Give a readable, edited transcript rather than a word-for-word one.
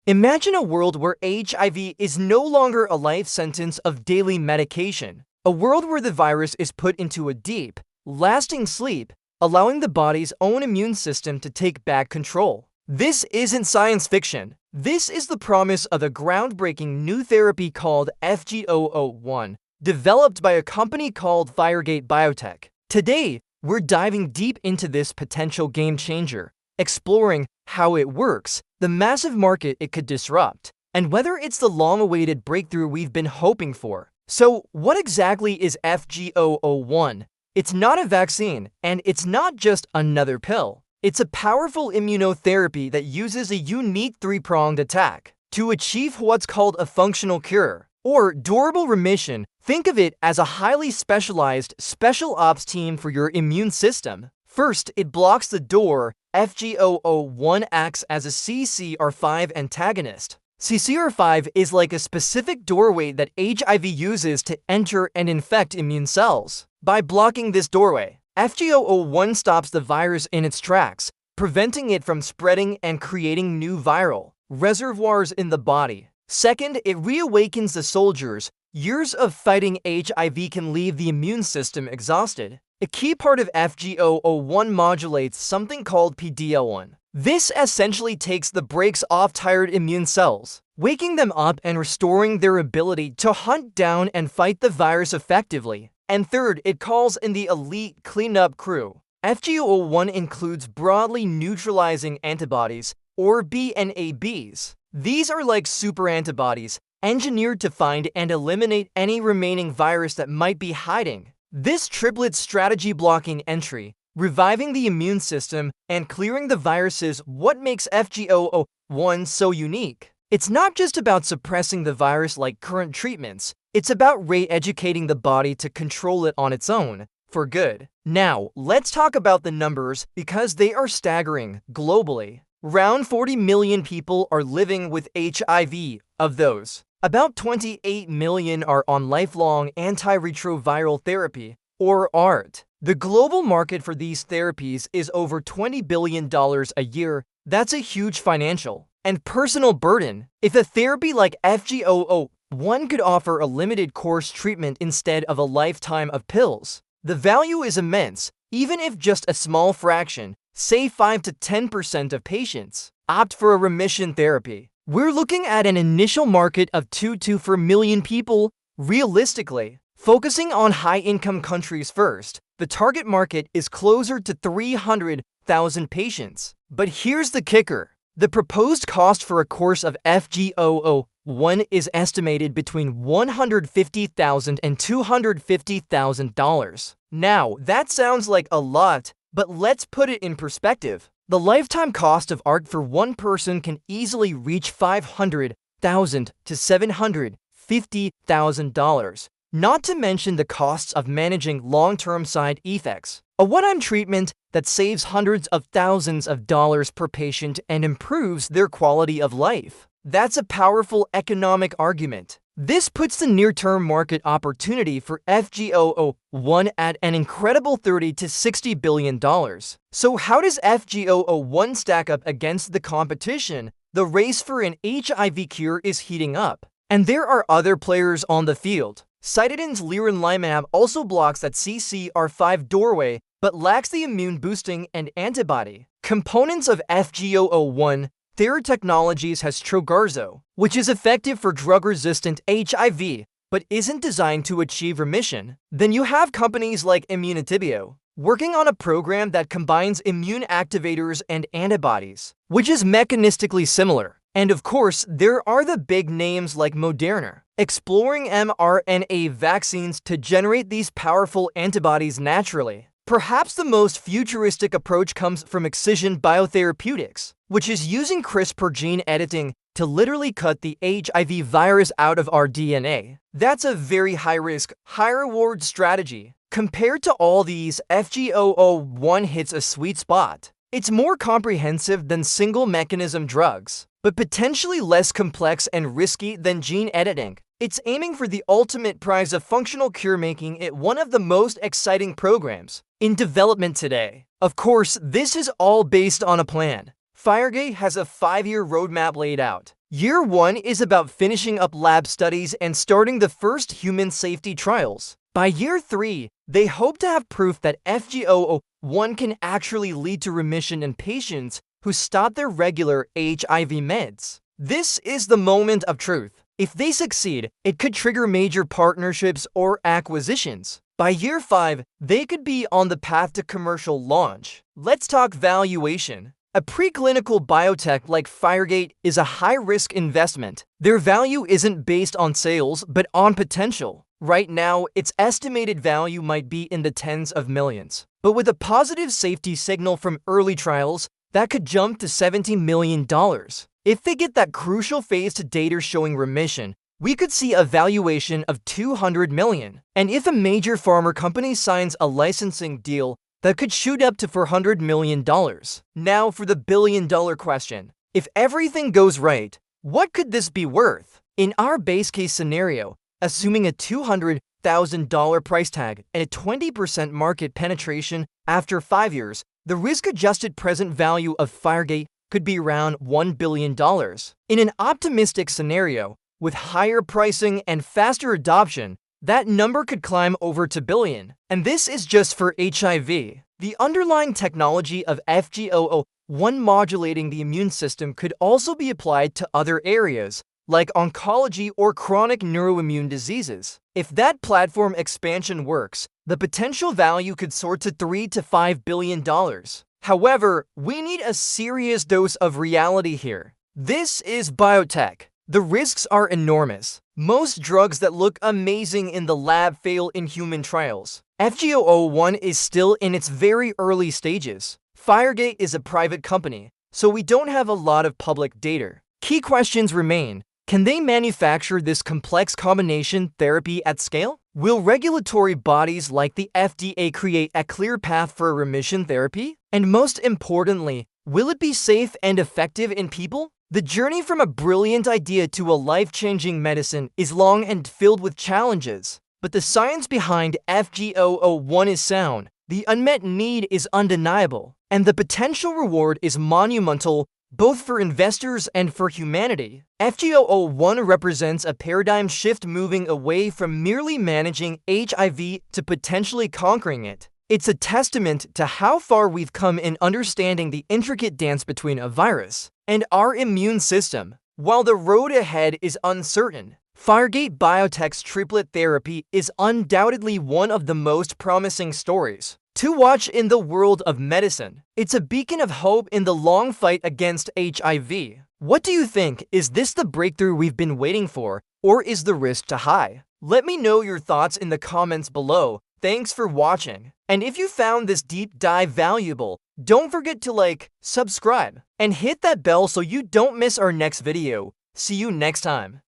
Imagine a world where HIV is no longer a life sentence of daily medication, a world where the virus is put into a deep, lasting sleep, allowing the body's own immune system to take back control. This isn't science fiction. This is the promise of a groundbreaking new therapy called FG001, developed by a company called FireGate Biotech. Today, we're diving deep into this potential game changer, exploring how it works, the massive market it could disrupt, and whether it's the long-awaited breakthrough we've been hoping for. So, what exactly is FG001? It's not a vaccine, and it's not just another pill. It's a powerful immunotherapy that uses a unique three-pronged attack to achieve what's called a functional cure, or durable remission. Think of it as a highly specialized special ops team for your immune system. First, it blocks the door. FG001 acts as a CCR5 antagonist. CCR5 is like a specific doorway that HIV uses to enter and infect immune cells. By blocking this doorway, FG001 stops the virus in its tracks, preventing it from spreading and creating new viral reservoirs in the body. Second, it reawakens the soldiers. Years of fighting HIV can leave the immune system exhausted. A key part of FG001 modulates something called PD-L1. This essentially takes the brakes off tired immune cells, waking them up and restoring their ability to hunt down and fight the virus effectively. And third, it calls in the elite cleanup crew. FG001 includes broadly neutralizing antibodies, or bNAbs. These are like super antibodies, engineered to find and eliminate any remaining virus that might be hiding. This triplet strategy, blocking entry, reviving the immune system, and clearing the viruses, what makes FG001 so unique. It's not just about suppressing the virus like current treatments, it's about re-educating the body to control it on its own, for good. Now, let's talk about the numbers, because they are staggering globally. Around 40 million people are living with HIV. Of those, about 28 million are on lifelong antiretroviral therapy, or ART. The global market for these therapies is over $20 billion a year. That's a huge financial and personal burden. If a therapy like FG001 could offer a limited course treatment instead of a lifetime of pills, the value is immense, even if just a small fraction, say 5 to 10% of patients, opt for a remission therapy. We're looking at an initial market of 2 to 4 million people. Realistically, focusing on high-income countries first, the target market is closer to 300,000 patients. But here's the kicker. The proposed cost for a course of FG001 is estimated between $150,000 and $250,000. Now, that sounds like a lot, but let's put it in perspective. The lifetime cost of ART for one person can easily reach $500,000 to $750,000, not to mention the costs of managing long-term side effects. A one-time treatment that saves hundreds of thousands of dollars per patient and improves their quality of life. That's a powerful economic argument. This puts the near-term market opportunity for FG001 at an incredible $30 to $60 billion. So how does FG001 stack up against the competition? The race for an HIV cure is heating up, and there are other players on the field. Cytidin's leronlimab also blocks that CCR5 doorway, but lacks the immune-boosting and antibody components of FG001. 𝗕𝗏 Technologies has Trogarzo, which is effective for drug-resistant HIV, but isn't designed to achieve remission. Then you have companies like Immunology, working on a program that combines immune activators and antibodies, which is mechanistically similar. And of course, there are the big names like Moderna, exploring mRNA vaccines to generate these powerful antibodies naturally. Perhaps the most futuristic approach comes from Excision Biotherapeutics, which is using CRISPR gene editing to literally cut the HIV virus out of our DNA. That's a very high-risk, high-reward strategy. Compared to all these, FG001 hits a sweet spot. It's more comprehensive than single-mechanism drugs, but potentially less complex and risky than gene editing. It's aiming for the ultimate prize of functional cure, making it one of the most exciting programs in development today. Of course, this is all based on a plan. FireGate has a 5-year roadmap laid out, Year 1 is about finishing up lab studies and starting the first human safety trials. By year 3, they hope to have proof that FG001 can actually lead to remission in patients who stop their regular HIV meds. This is the moment of truth. If they succeed, it could trigger major partnerships or acquisitions. By year 5, they could be on the path to commercial launch. Let's talk valuation. A preclinical biotech like FireGate is a high-risk investment. Their value isn't based on sales, but on potential. Right now, its estimated value might be in the tens of millions. But with a positive safety signal from early trials, that could jump to $70 million. If they get that crucial phase 2 data showing remission, we could see a valuation of $200 million. And if a major pharma company signs a licensing deal, that could shoot up to $400 million. Now for the billion-dollar question. If everything goes right, what could this be worth? In our base case scenario, assuming a $200,000 price tag and a 20% market penetration after 5 years, the risk-adjusted present value of FireGate could be around $1 billion. In an optimistic scenario, with higher pricing and faster adoption, that number could climb over to billion. And this is just for HIV. The underlying technology of FG001 modulating the immune system could also be applied to other areas, like oncology or chronic neuroimmune diseases. If that platform expansion works, the potential value could soar to $3 to $5 billion. However, we need a serious dose of reality here. This is biotech. The risks are enormous. Most drugs that look amazing in the lab fail in human trials. FG001 is still in its very early stages. FireGate is a private company, so we don't have a lot of public data. Key questions remain. Can they manufacture this complex combination therapy at scale? Will regulatory bodies like the FDA create a clear path for remission therapy? And most importantly, will it be safe and effective in people? The journey from a brilliant idea to a life-changing medicine is long and filled with challenges. But the science behind FG001 is sound, the unmet need is undeniable, and the potential reward is monumental both for investors and for humanity. FG001 represents a paradigm shift moving away from merely managing HIV to potentially conquering it. It's a testament to how far we've come in understanding the intricate dance between a virus and our immune system. While the road ahead is uncertain, FireGate Biotech's triplet therapy is undoubtedly one of the most promising stories to watch in the world of medicine. It's a beacon of hope in the long fight against HIV. What do you think? Is this the breakthrough we've been waiting for, or is the risk too high? Let me know your thoughts in the comments below. Thanks for watching. And if you found this deep dive valuable, don't forget to like, subscribe, and hit that bell so you don't miss our next video. See you next time.